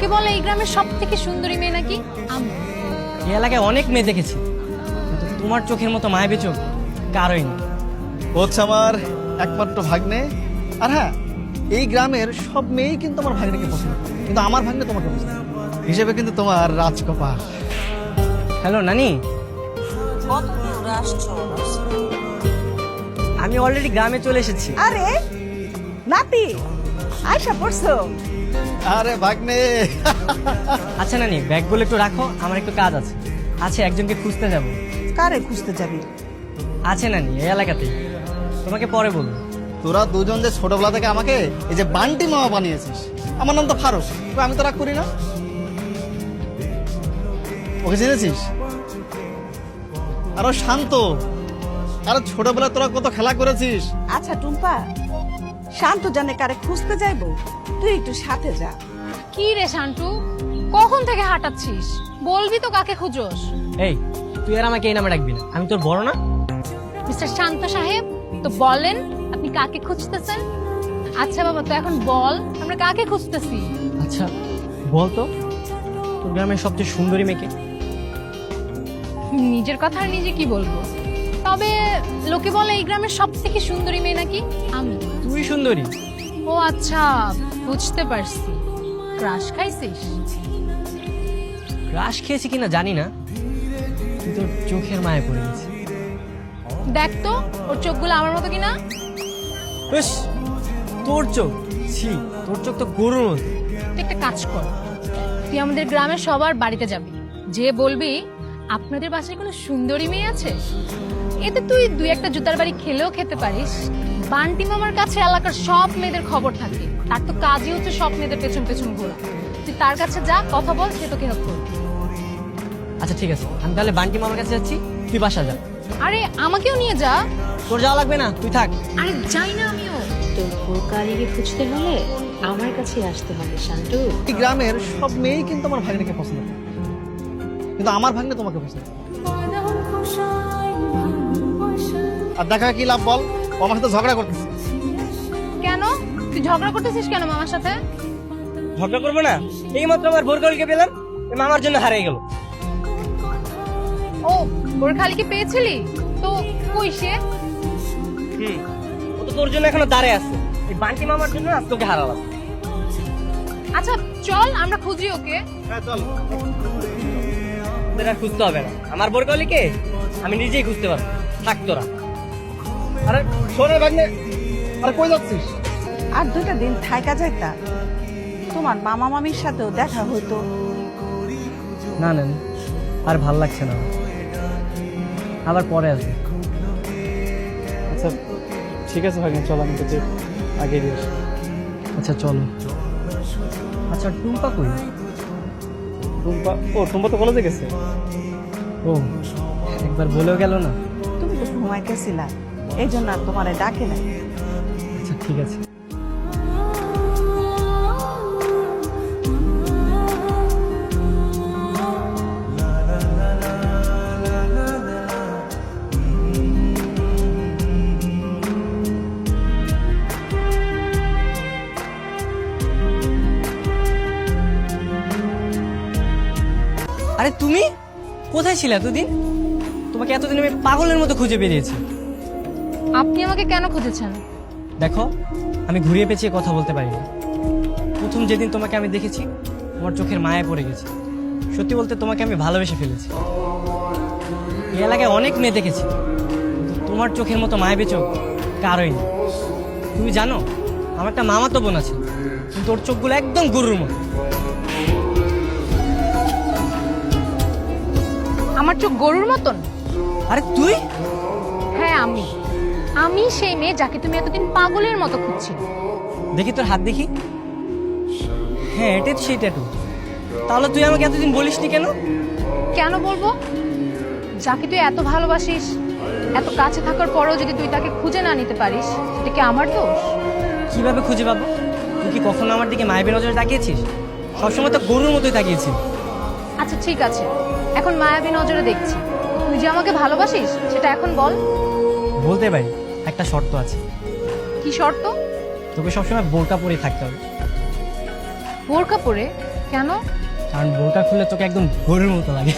লোকে বলে এই গ্রামের সব থেকে সুন্দরী মেয়ে নাকি আমি। এই এলাকায় অনেক মেয়ে দেখেছি, কিন্তু তোমার চোখের মতো মায়াবী চোখ কারোই নেই। হচ্ছে আমার একমাত্র ভাগ্নে। আর হ্যাঁ, এই গ্রামের সব মেয়েই কিন্তু আমার ভাগ্নেকে পছন্দ করে, কিন্তু আমার ভাগ্নে তোমাকে পছন্দ করে। হিসেবে কিন্তু তোমার রাজকপাল। হ্যালো নানি, আমি অলরেডি গ্রামে চলে এসেছি। আরে নাতি আয়সা পড়ছো? আরে ভাগ্নে, আচ্ছা নানি, ব্যাগগুলো একটু রাখো, আমার একটু কাজ আছে। আছে একজনকে খুঁজতে যাব। কারে খুঁজতে যাবি? আছে নানি, এই এলাকাতেই, তোমাকে পরে বলবো। তোরা দুজন যে ছোটবেলা থেকে আমাকে এই যে বান্টি মামা বানিয়েছিস, আমার নাম তো ফারুক, তবে আমি তো রাগ করি না। ওকে চিনেছিস? আরো শান্ত, আরো ছোটবেলায় তোরা কত খেলা করেছিস। আচ্ছা টুম্পা, শান্ত জানে কারে খুঁজতে যাইবো, তুই একটু সাথে যা। কি রে শান্টু, কখন থেকে হাঁটাচ্ছিস? বলবি তো কাকে খুঁজোস? এই, তুই আর আমাকে এই নামে ডাকবি না, আমি তোর বড় না? মিস্টার শান্ত সাহেব, তো বলেন আপনি কাকে খুঁজতেছেন? আচ্ছা বাবা, তো এখন বল আমরা কাকে খুঁজতেছি? আচ্ছা বল তো, তোর গ্রামের সবচেয়ে সুন্দরী মেয়েকে? নিজের কথা আর নিজে কি বলবো, তবে লোকে বলে এই গ্রামের সব থেকে সুন্দরী মেয়ে নাকি আমি। তুই সুন্দরী? ও আচ্ছা, বুঝতে পারছি। ক্রাশ খাইছিস? ক্রাশ খেয়েছি কিনা জানি না, কিন্তু তোর চোখের মায়ে পড়ে গেছে। দেখ তো ওর চোখগুলো আমার মতো কিনা। বেশ, তোর চোখ, ছি, তোর চোখ তো গরুর মতো। তুই একটা কাজ কর, তুই আমাদের গ্রামের সবার বাড়িতে যাবি, যে বলবি আপনাদের বাসায় কোনো সুন্দরী মেয়ে আছে। এতে তুই দুই একটা জুতার বাড়ি খেলেও খেতে পারিস। বান্টি মামার কাছে এলাকার সব মেয়েদের খবর থাকে, তার তো কাজই হচ্ছে সব মেয়েদের পেছন পেছন ঘোরা। তুই তার কাছে যা, কথা বল, সে তোকে হেল্প করবে। আচ্ছা ঠিক আছে, আমি তাহলে বান্টি মামার কাছে যাচ্ছি, তুই বাসা যা। আরে আমাকেও নিয়ে যা। তোর যাওয়া লাগবে না, তুই থাক। আরে যাই না আমিও। তোর ভোকালিকে খুঁজতে হলে আমার কাছে আসতে হবে শান্টু। এই গ্রামের সব মেয়েই কিন্তু আমার ভাগ্নেকে পছন্দ করে, কিন্তু আমার ভাগ্নে তোমাকে পছন্দ করে। আর দেখা কি লাভ বল, ও আমার সাথে ঝগড়া করতেছে। কেন তুই ঝগড়া করতেছিস কেন মামার সাথে? ঝগড়া করবো না, এই মাত্র আমার ভোরকালকে পেলাম, এ মামার জন্য হারিয়ে গেল। ও ওর খালিকে পেয়েছিলি তো? কই সে? ও তো তোর জন্য এখনো দাঁড়ায় আছে, এই বান্টি মামার জন্য আজ তোকে হারালাম। আচ্ছা চল আমরা খুঁজি ওকে। হ্যাঁ চল। তোদের আর খুঁজতে হবে না, আমার ভোরকালিকে আমি নিজেই খুঁজতে পারবো, থাক তোরা। আরে শোনে ভাগ্নে, আরে কই যাচ্ছিস? আর দুইটা দিন থাইকা যাইতা, তোমার মামা মামির সাথেও দেখা হইতো। না না, আর ভাল লাগছে না, আবার পরে আসবে। আচ্ছা ঠিক আছে ভাগ্নে, চল আমি তোকে আগে দিয়ে আসি। আচ্ছা চলো। আচ্ছা টুম্পা কই? টুম্পা তো কলেজে গেছে। ও, একবার বলেও গেল না। তুমি তো ঘুমাইতেছিলা, এই জন্য আর তোমারে ডাকে নাই। আচ্ছা ঠিক আছে। আরে তুমি কোথায় ছিলে এতদিন? তোমাকে এতদিন আমি পাগলের মতো খুঁজে বেরিয়েছি। আপনি আমাকে কেন খুঁজেছেন? দেখো, আমি ঘুরিয়ে পেঁচিয়ে কথা বলতে পারি না। প্রথম যেদিন তোমাকে আমি দেখেছি, তোমার চোখের মায়ায় পড়ে গেছি। সত্যি বলতে তোমাকে আমি ভালোবেসে ফেলেছি। এই এলাকায় অনেক মেয়ে দেখেছি, কিন্তু তোমার চোখের মতো মায়াবী চোখ কারোই নেই। তুমি জানো, আমার একটা মামাতো বোন আছে, কিন্তু ওর চোখগুলো একদম গরুর মতো। আমার চোখ গরুর মতন? আরে তুই? হ্যাঁ আমি আমি সেই মেয়ে যাকে তুমি এতদিন পাগলের মতো খুঁজছিলে। দেখি তোর হাত দেখি। হ্যাঁ, এটাই তো সেই ট্যাটু। তাহলে তুই আমাকে এতদিন বলিসনি কেন? কেন বলবো? যাকে তুই এত ভালোবাসিস, এত কাছে থাকার পরেও যদি তুই তাকে খুঁজে না নিতে পারিস, সেটা কি আমার দোষ? কিভাবে খুঁজে পাবো? তুই কি কখনো আমার দিকে মায়াবী নজরে তাকিয়েছিস? সবসময় তো গরুর মতোই তাকিয়েছিস। আচ্ছা ঠিক আছে, এখন মায়াবী নজরে দেখছি। তুই যে আমাকে ভালোবাসিস সেটা এখন বল। বলতে পারি, একটা শর্ত আছে। কি শর্ত? তোকে সবসময় বোরকা পরে থাকতে হবে। বোরকা পরে? কেন? কারণ বউটা খুলে তোকে একদম গরুর মতো লাগে।